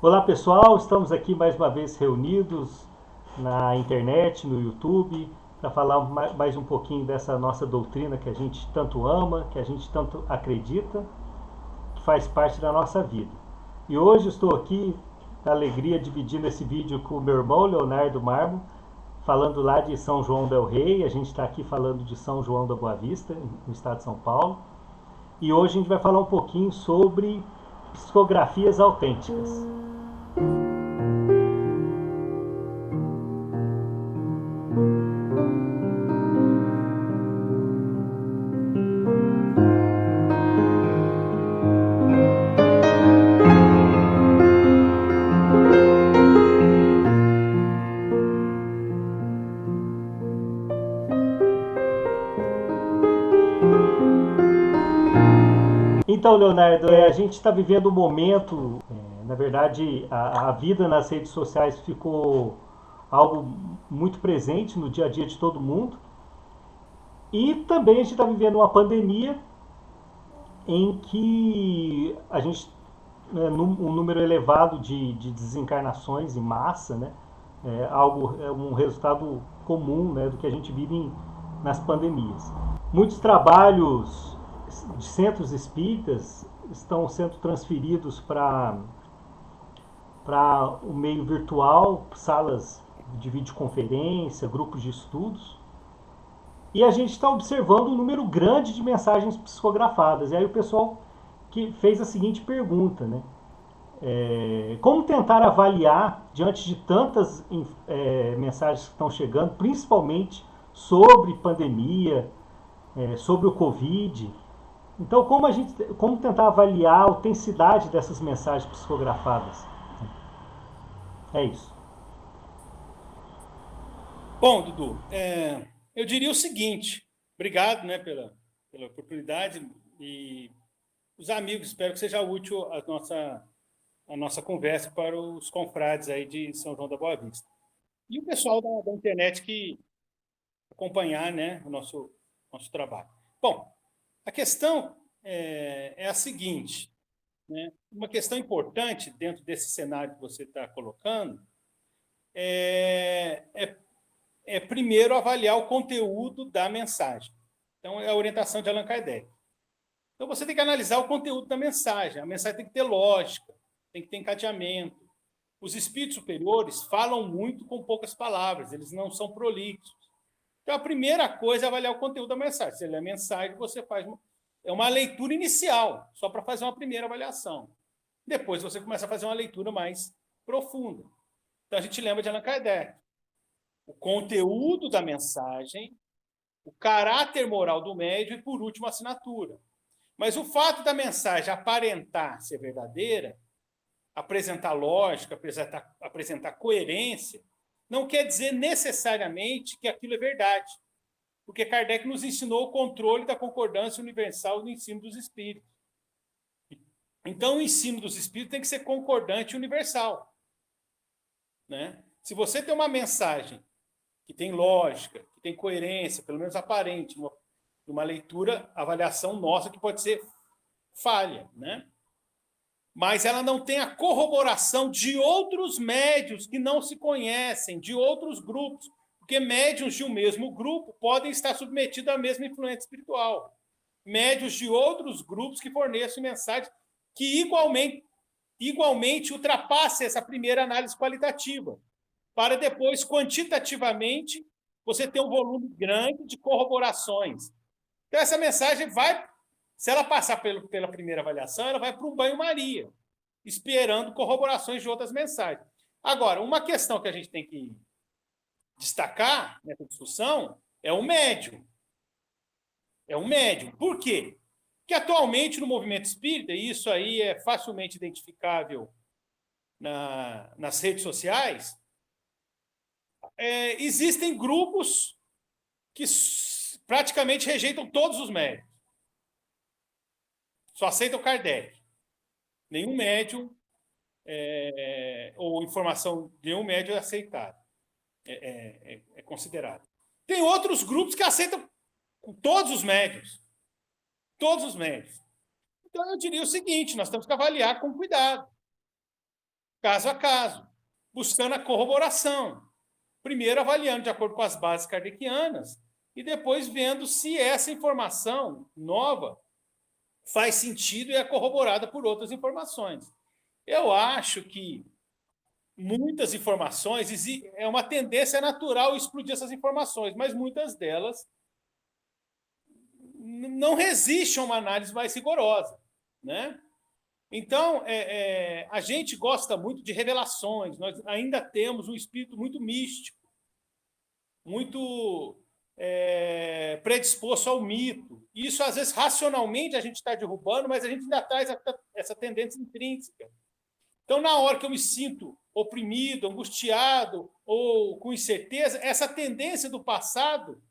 Olá pessoal, estamos aqui mais uma vez reunidos na internet, no YouTube, para falar mais um pouquinho dessa nossa doutrina que a gente tanto ama, que a gente tanto acredita, que faz parte da nossa vida. E hoje estou aqui, com alegria, dividindo esse vídeo com o meu irmão Leonardo Marmo, falando lá de São João del Rei. A gente está aqui falando de São João da Boa Vista, no estado de São Paulo. E hoje a gente vai falar um pouquinho sobre psicografias autênticas. Então, Leonardo, a gente está vivendo um momento, na verdade, a vida nas redes sociais ficou algo muito presente no dia a dia de todo mundo. E também a gente está vivendo uma pandemia em que a gente, um número elevado de desencarnações em massa, né? É um resultado comum, né, do que a gente vive nas pandemias. Muitos trabalhos de centros espíritas estão sendo transferidos para o meio virtual, salas de videoconferência, grupos de estudos. E a gente está observando um número grande de mensagens psicografadas. E aí o pessoal que fez a seguinte pergunta, né? Como tentar avaliar, diante de tantas mensagens que estão chegando, principalmente sobre pandemia, sobre o Covid. Então, como tentar avaliar a autenticidade dessas mensagens psicografadas? É isso. Bom, Dudu, eu diria o seguinte: obrigado, né, pela oportunidade e os amigos, espero que seja útil a nossa conversa para os confrades aí de São João da Boa Vista. E o pessoal da internet que acompanhar, né, o nosso trabalho. Bom, a questão é a seguinte, né, uma questão importante dentro desse cenário que você está colocando é primeiro avaliar o conteúdo da mensagem. Então, é a orientação de Allan Kardec. Então, você tem que analisar o conteúdo da mensagem. A mensagem tem que ter lógica, tem que ter encadeamento. Os espíritos superiores falam muito com poucas palavras, eles não são prolixos. Então, a primeira coisa é avaliar o conteúdo da mensagem. Se ele é mensagem, você faz uma leitura inicial, só para fazer uma primeira avaliação. Depois, você começa a fazer uma leitura mais profunda. Então, a gente lembra de Allan Kardec. O conteúdo da mensagem, o caráter moral do médium e, por último, a assinatura. Mas o fato da mensagem aparentar ser verdadeira, apresentar lógica, apresentar coerência, não quer dizer necessariamente que aquilo é verdade. Porque Kardec nos ensinou o controle da concordância universal no ensino dos espíritos. Então, o ensino dos espíritos tem que ser concordante e universal. Né? Se você tem uma mensagem que tem lógica, que tem coerência, pelo menos aparente, uma leitura, avaliação nossa que pode ser falha, né? Mas ela não tem a corroboração de outros médios que não se conhecem, de outros grupos, porque médios de um mesmo grupo podem estar submetidos à mesma influência espiritual. Médios de outros grupos que forneçam mensagens que igualmente ultrapassem essa primeira análise qualitativa, para depois, quantitativamente, você ter um volume grande de corroborações. Então, essa mensagem vai, se ela passar pela primeira avaliação, ela vai para um banho-maria, esperando corroborações de outras mensagens. Agora, uma questão que a gente tem que destacar nessa discussão é o médium. É o médium. Por quê? Porque atualmente no movimento espírita, e isso aí é facilmente identificável nas redes sociais, existem grupos que praticamente rejeitam todos os médiums. Só aceitam Kardec. Nenhum médium ou informação de nenhum médium é aceitada, é considerado. Tem outros grupos que aceitam todos os médiums. Todos os médiums. Então, eu diria o seguinte, nós temos que avaliar com cuidado. caso a caso, buscando a corroboração. Primeiro avaliando de acordo com as bases kardecianas e depois vendo se essa informação nova faz sentido e é corroborada por outras informações. Eu acho que muitas informações, é uma tendência natural explodir essas informações, mas muitas delas não resistem a uma análise mais rigorosa, né? Então, a gente gosta muito de revelações, nós ainda temos um espírito muito místico, muito predisposto ao mito. Isso, às vezes, racionalmente a gente está derrubando, mas a gente ainda traz essa tendência intrínseca. Então, na hora que eu me sinto oprimido, angustiado ou com incerteza, essa tendência do passado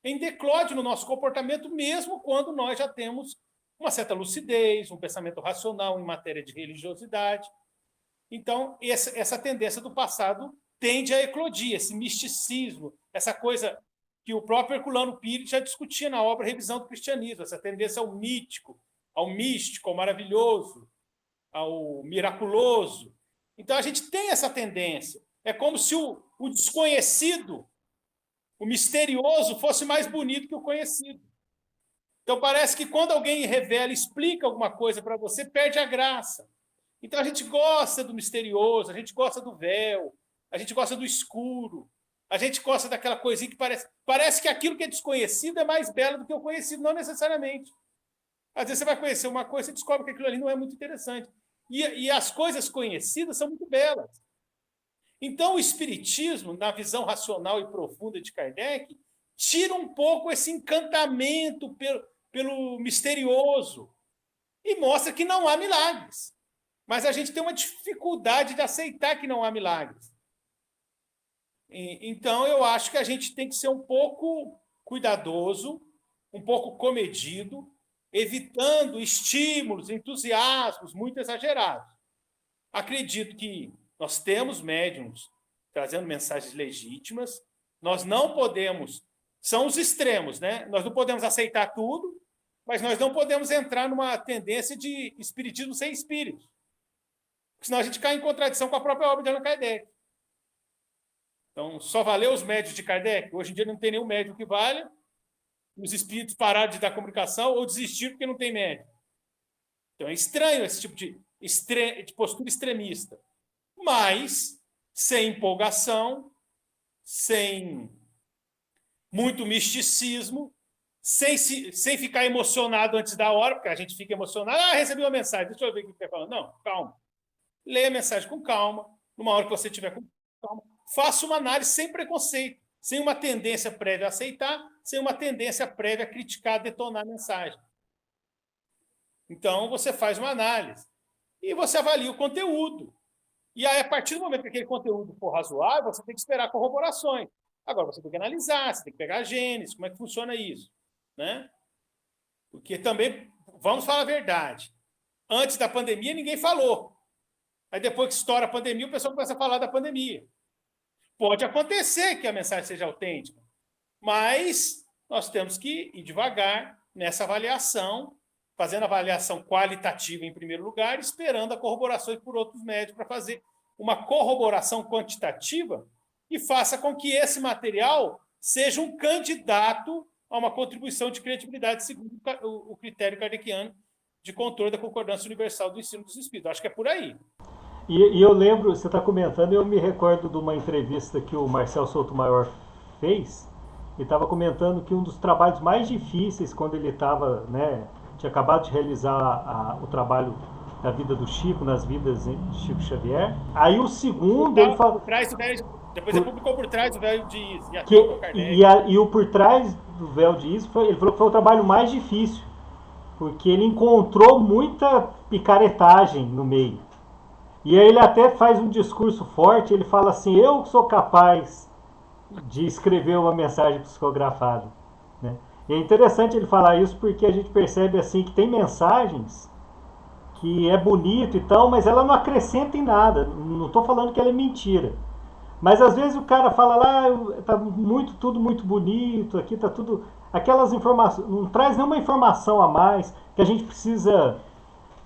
eclode no nosso comportamento, mesmo quando nós já temos uma certa lucidez, um pensamento racional em matéria de religiosidade. Então, essa tendência do passado tende a eclodir, esse misticismo, essa coisa que o próprio Herculano Pires já discutia na obra Revisão do Cristianismo, essa tendência ao mítico, ao místico, ao maravilhoso, ao miraculoso. Então, a gente tem essa tendência. É como se o desconhecido, o misterioso, fosse mais bonito que o conhecido. Então, parece que quando alguém revela, explica alguma coisa para você, perde a graça. Então, a gente gosta do misterioso, a gente gosta do véu, a gente gosta do escuro, a gente gosta daquela coisinha que parece que aquilo que é desconhecido é mais belo do que o conhecido, não necessariamente. Às vezes você vai conhecer uma coisa e descobre que aquilo ali não é muito interessante. E as coisas conhecidas são muito belas. Então, o espiritismo, na visão racional e profunda de Kardec, tira um pouco esse encantamento pelo misterioso e mostra que não há milagres. Mas a gente tem uma dificuldade de aceitar que não há milagres. Então, eu acho que a gente tem que ser um pouco cuidadoso, um pouco comedido, evitando estímulos, entusiasmos muito exagerados. Acredito que nós temos médiums trazendo mensagens legítimas, nós não podemos, são os extremos, né? Nós não podemos aceitar tudo, mas nós não podemos entrar numa tendência de espiritismo sem espírito, porque senão a gente cai em contradição com a própria obra de Allan Kardec. Então, só valeu os médios de Kardec? Hoje em dia não tem nenhum médium que valha, os espíritos pararam de dar comunicação ou desistiram porque não tem médium. Então, é estranho esse tipo de postura extremista. Mas, sem empolgação, sem muito misticismo, sem ficar emocionado antes da hora, porque a gente fica emocionado. Recebi uma mensagem, deixa eu ver o que você está falando. Não, calma. Leia a mensagem com calma, numa hora que você tiver com calma. Faça uma análise sem preconceito, sem uma tendência prévia a aceitar, sem uma tendência prévia a criticar, a detonar a mensagem. Então, você faz uma análise e você avalia o conteúdo. E aí, a partir do momento que aquele conteúdo for razoável, você tem que esperar corroborações. Agora, você tem que analisar, você tem que pegar a gênese, como é que funciona isso, né? Porque também, vamos falar a verdade, antes da pandemia ninguém falou. Aí depois que estoura a pandemia, o pessoal começa a falar da pandemia. Pode acontecer que a mensagem seja autêntica, mas nós temos que ir devagar nessa avaliação, fazendo a avaliação qualitativa em primeiro lugar, esperando a corroboração por outros médicos para fazer uma corroboração quantitativa que faça com que esse material seja um candidato a uma contribuição de credibilidade segundo o critério kardeciano de controle da concordância universal do ensino dos espíritos. Acho que é por aí. E eu lembro, você está comentando, eu me recordo de uma entrevista que o Marcel Souto-Maior fez, ele estava comentando que um dos trabalhos mais difíceis, quando ele estava, né, tinha acabado de realizar o trabalho da vida do Chico, nas vidas de Chico Xavier, aí o segundo, ele fala... Depois ele publicou Por Trás do Véu de Is. E o Por Trás do Véu de Is, ele falou que foi o trabalho mais difícil, porque ele encontrou muita picaretagem no meio. E aí ele até faz um discurso forte, ele fala assim, eu sou capaz de escrever uma mensagem psicografada, né? E é interessante ele falar isso porque a gente percebe assim que tem mensagens que é bonito e tal, mas ela não acrescenta em nada. Não estou falando que ela é mentira. Mas às vezes o cara fala lá, tá tudo muito bonito, aqui tá tudo... Aquelas informações, não traz nenhuma informação a mais que a gente precisa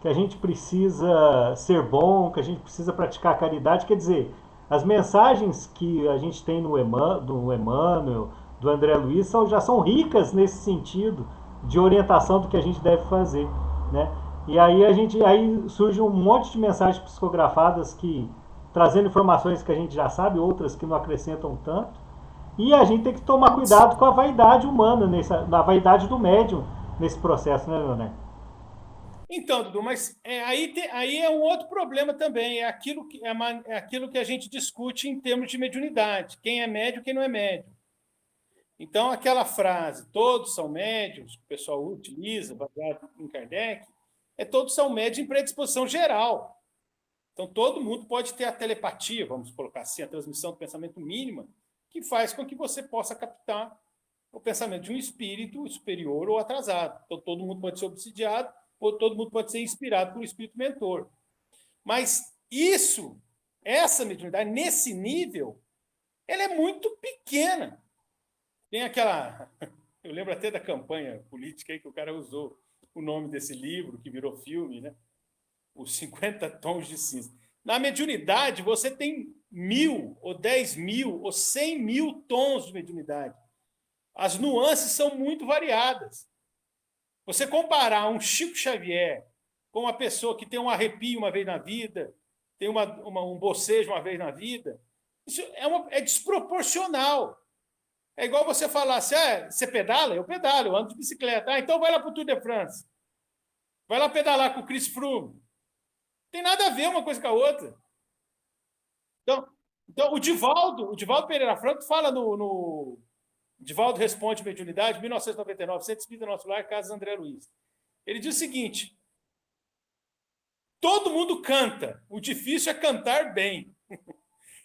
que a gente precisa ser bom, que a gente precisa praticar caridade. Quer dizer, as mensagens que a gente tem do Emmanuel, do André Luiz, já são ricas nesse sentido de orientação do que a gente deve fazer, né? E aí surge um monte de mensagens psicografadas que trazendo informações que a gente já sabe, outras que não acrescentam tanto. E a gente tem que tomar cuidado com a vaidade humana, na vaidade do médium nesse processo, né, Leonardo? Então, Dudu, mas aí é um outro problema também, é aquilo que a gente discute em termos de mediunidade, quem é médium e quem não é médium. Então, aquela frase, todos são médiums, que o pessoal utiliza, baseado em Kardec, todos são médios em predisposição geral. Então, todo mundo pode ter a telepatia, vamos colocar assim, a transmissão do pensamento mínima, que faz com que você possa captar o pensamento de um espírito superior ou atrasado. Então, todo mundo pode ser obsidiado, ou todo mundo pode ser inspirado por um espírito mentor. Mas essa mediunidade, nesse nível, ela é muito pequena. Tem aquela... Eu lembro até da campanha política aí que o cara usou o nome desse livro, que virou filme, né? Os 50 tons de cinza. Na mediunidade, você tem 1.000, ou 10.000, ou 100.000 tons de mediunidade. As nuances são muito variadas. Você comparar um Chico Xavier com uma pessoa que tem um arrepio uma vez na vida, tem um bocejo uma vez na vida, isso é desproporcional. É igual você falar assim, você pedala? Eu pedalo, eu ando de bicicleta. Então vai lá para o Tour de France. Vai lá pedalar com o Chris Froome. Não tem nada a ver uma coisa com a outra. Então o Divaldo Pereira Franco fala no Divaldo Responde Mediunidade, 1999, Centro Espírita Nosso Lar, Casa André Luiz. Ele diz o seguinte: todo mundo canta, o difícil é cantar bem.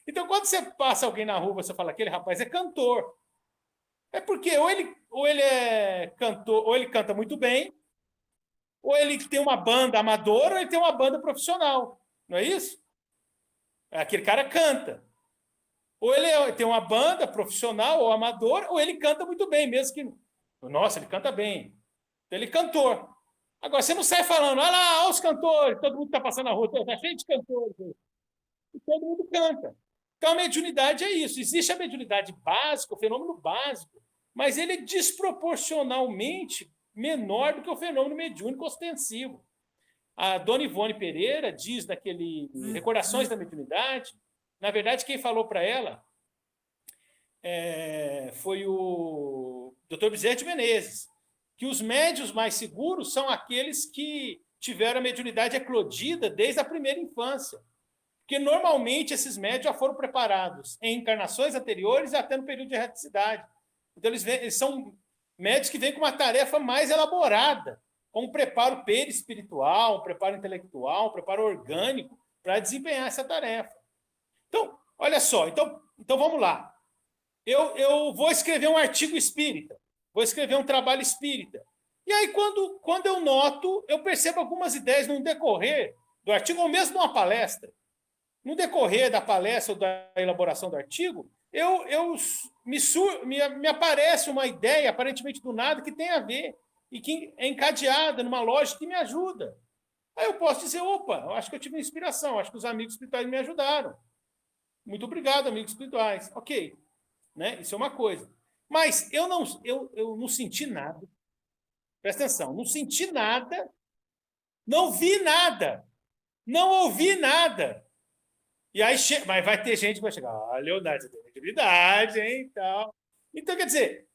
Então, quando você passa alguém na rua, você fala, aquele rapaz é cantor. É porque ou ele é cantor, ou ele canta muito bem, ou ele tem uma banda amadora, ou ele tem uma banda profissional. Não é isso? Aquele cara canta. Ou ele tem uma banda profissional ou amador, ou ele canta muito bem, mesmo que... Nossa, ele canta bem. Então, ele é cantor. Agora, você não sai falando, olha lá, olha os cantores, todo mundo está passando na rua, está cheio de cantores. E todo mundo canta. Então, a mediunidade é isso. Existe a mediunidade básica, o fenômeno básico, mas ele é desproporcionalmente menor do que o fenômeno mediúnico ostensivo. A dona Ivone Pereira diz naquele Recordações da Mediunidade, na verdade, quem falou para ela foi o Dr. Bezerra de Menezes, que os médios mais seguros são aqueles que tiveram a mediunidade eclodida desde a primeira infância. Porque, normalmente, esses médios já foram preparados em encarnações anteriores e até no período de erraticidade. Então, eles são médios que vêm com uma tarefa mais elaborada, com um preparo perispiritual, um preparo intelectual, um preparo orgânico para desempenhar essa tarefa. Então, olha só, então vamos lá. Eu vou escrever um artigo espírita, vou escrever um trabalho espírita. E aí, quando eu noto, eu percebo algumas ideias no decorrer do artigo, ou mesmo numa palestra. No decorrer da palestra ou da elaboração do artigo, me aparece uma ideia, aparentemente do nada, que tem a ver e que é encadeada numa lógica que me ajuda. Aí eu posso dizer, opa, eu acho que eu tive uma inspiração, acho que os amigos espirituais me ajudaram. Muito obrigado, amigos espirituais. Ok, né? Isso é uma coisa. Mas eu não senti nada. Presta atenção, não senti nada, não vi nada, não ouvi nada. E aí, mas vai ter gente que vai chegar, Leonardo, você tem credibilidade, hein, tal. Então, quer dizer,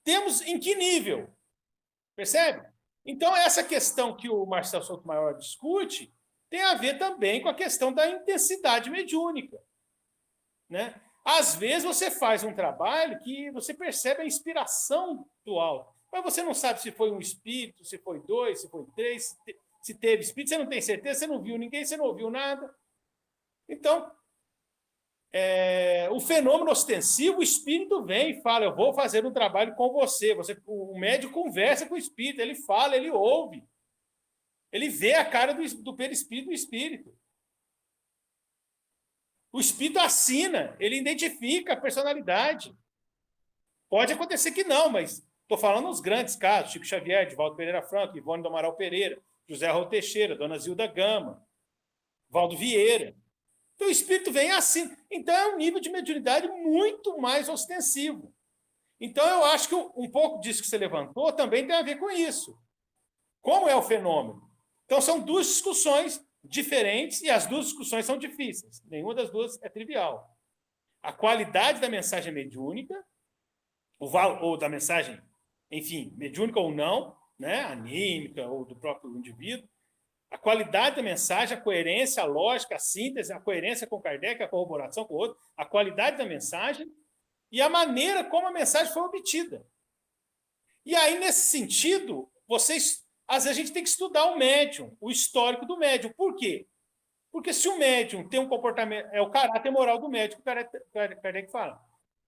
temos em que nível? Percebe? Então, essa questão que o Marcelo Sotomayor discute tem a ver também com a questão da intensidade mediúnica, né? Às vezes você faz um trabalho que você percebe a inspiração do alto, mas você não sabe se foi um espírito, se foi dois, se foi três, se teve espírito, você não tem certeza, você não viu ninguém, você não ouviu nada. Então, o fenômeno ostensivo, o espírito vem e fala, eu vou fazer um trabalho com você. O médium conversa com o espírito, ele fala, ele ouve. Ele vê a cara do perispírito do espírito. O espírito assina, ele identifica a personalidade. Pode acontecer que não, mas Estou falando os grandes casos, Chico Xavier, Divaldo Pereira Franco, Ivone do Amaral Pereira, José Raul Teixeira, Dona Zilda Gama, Valdo Vieira. Então o espírito vem assim. Então é um nível de mediunidade muito mais ostensivo. Então eu acho que um pouco disso que você levantou também tem a ver com isso. Como é o fenômeno? Então são duas discussões diferentes e as duas discussões são difíceis. Nenhuma das duas é trivial. A qualidade da mensagem mediúnica, ou da mensagem, enfim, mediúnica ou não, né, anímica ou do próprio indivíduo, a qualidade da mensagem, a coerência, a lógica, a síntese, a coerência com Kardec, a corroboração com o outro, a qualidade da mensagem e a maneira como a mensagem foi obtida. E aí, nesse sentido, às vezes a gente tem que estudar o médium, o histórico do médium. Por quê? Porque se o médium tem um comportamento, é o caráter moral do médium que o Kardec fala.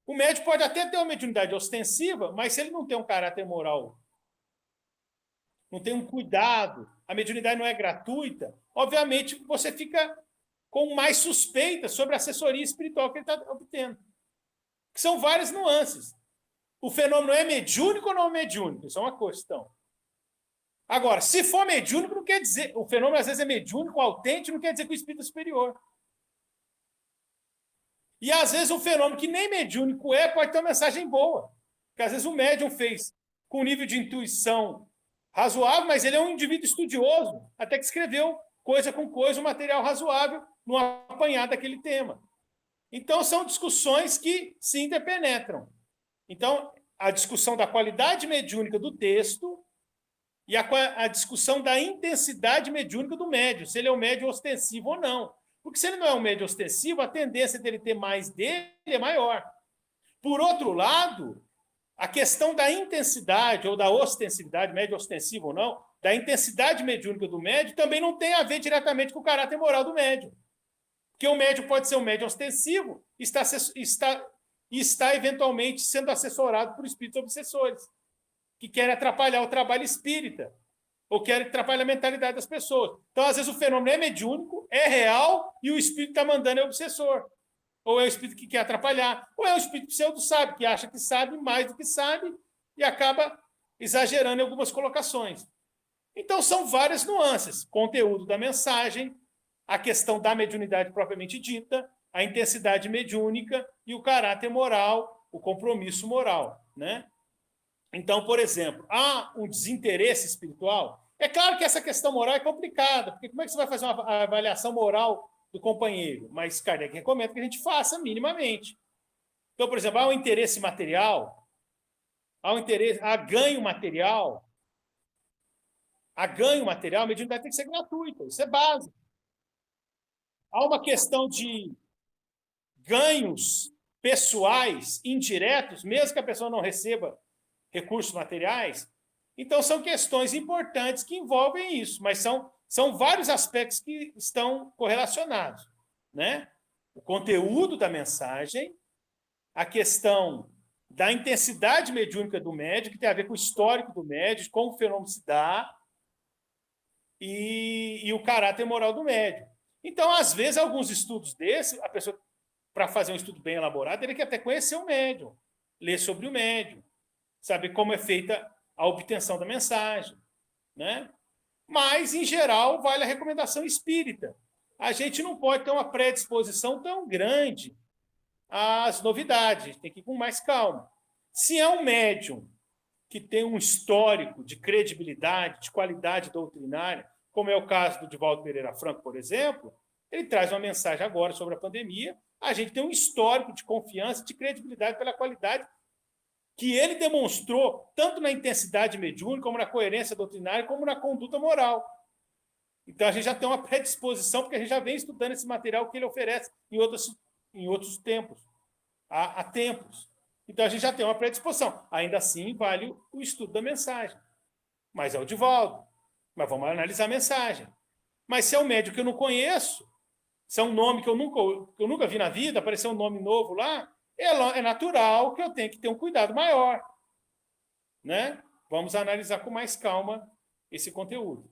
O médium pode até ter uma mediunidade ostensiva, mas se ele não tem um caráter moral, não tem um cuidado, a mediunidade não é gratuita, obviamente você fica com mais suspeita sobre a assessoria espiritual que ele está obtendo. Que são várias nuances. O fenômeno é mediúnico ou não é mediúnico? Isso é uma questão. Agora, se for mediúnico, não quer dizer... O fenômeno, às vezes, é mediúnico, autêntico, não quer dizer que o espírito é superior. E, às vezes, um fenômeno que nem mediúnico pode ter uma mensagem boa. Porque, às vezes, o médium fez com um nível de intuição razoável, mas ele é um indivíduo estudioso, até que escreveu coisa com coisa, um material razoável, no apanhado daquele tema. Então, são discussões que se interpenetram. Então, a discussão da qualidade mediúnica do texto e a discussão da intensidade mediúnica do médium, se ele é um médium ostensivo ou não. Porque se ele não é um médium ostensivo, a tendência dele ter mais dele é maior. Por outro lado, a questão da intensidade ou da ostensividade, médio ostensivo ou não, da intensidade mediúnica do médium também não tem a ver diretamente com o caráter moral do médium. Porque o médium pode ser um médium ostensivo e está eventualmente sendo assessorado por espíritos obsessores, que querem atrapalhar o trabalho espírita, ou querem atrapalhar a mentalidade das pessoas. Então, às vezes, o fenômeno é mediúnico, é real, e o espírito está mandando é obsessor. Ou é o espírito que quer atrapalhar, ou é o espírito pseudo-sábio, que acha que sabe mais do que sabe e acaba exagerando em algumas colocações. Então, são várias nuances. Conteúdo da mensagem, a questão da mediunidade propriamente dita, a intensidade mediúnica e o caráter moral, o compromisso moral, né? Então, por exemplo, há um desinteresse espiritual. É claro que essa questão moral é complicada, porque como é que você vai fazer uma avaliação moral do companheiro? Mas Kardec recomenda que a gente faça minimamente. Então, por exemplo, há um interesse material, há ganho material, a mediunidade tem que ser gratuita, isso é básico. Há uma questão de ganhos pessoais indiretos, mesmo que a pessoa não receba recursos materiais. Então, são questões importantes que envolvem isso, mas são vários aspectos que estão correlacionados, né? O conteúdo da mensagem, a questão da intensidade mediúnica do médium, que tem a ver com o histórico do médium, como o fenômeno se dá, e o caráter moral do médium. Então, às vezes, alguns estudos desses, a pessoa, para fazer um estudo bem elaborado, ele quer até conhecer o médium, ler sobre o médium, saber como é feita a obtenção da mensagem, né? Mas, em geral, vale a recomendação espírita. A gente não pode ter uma predisposição tão grande às novidades, a gente tem que ir com mais calma. Se é um médium que tem um histórico de credibilidade, de qualidade doutrinária, como é o caso do Divaldo Pereira Franco, por exemplo, ele traz uma mensagem agora sobre a pandemia, a gente tem um histórico de confiança, de credibilidade pela qualidade que ele demonstrou tanto na intensidade mediúnica, como na coerência doutrinária, como na conduta moral. Então, a gente já tem uma predisposição, porque a gente já vem estudando esse material que ele oferece em outros tempos, há tempos. Então, a gente já tem uma predisposição. Ainda assim, vale o estudo da mensagem. Mas é o Divaldo. Mas vamos analisar a mensagem. Mas se é um médium que eu não conheço, se é um nome que eu nunca vi na vida, apareceu um nome novo lá, é natural que eu tenha que ter um cuidado maior, né? Vamos analisar com mais calma esse conteúdo.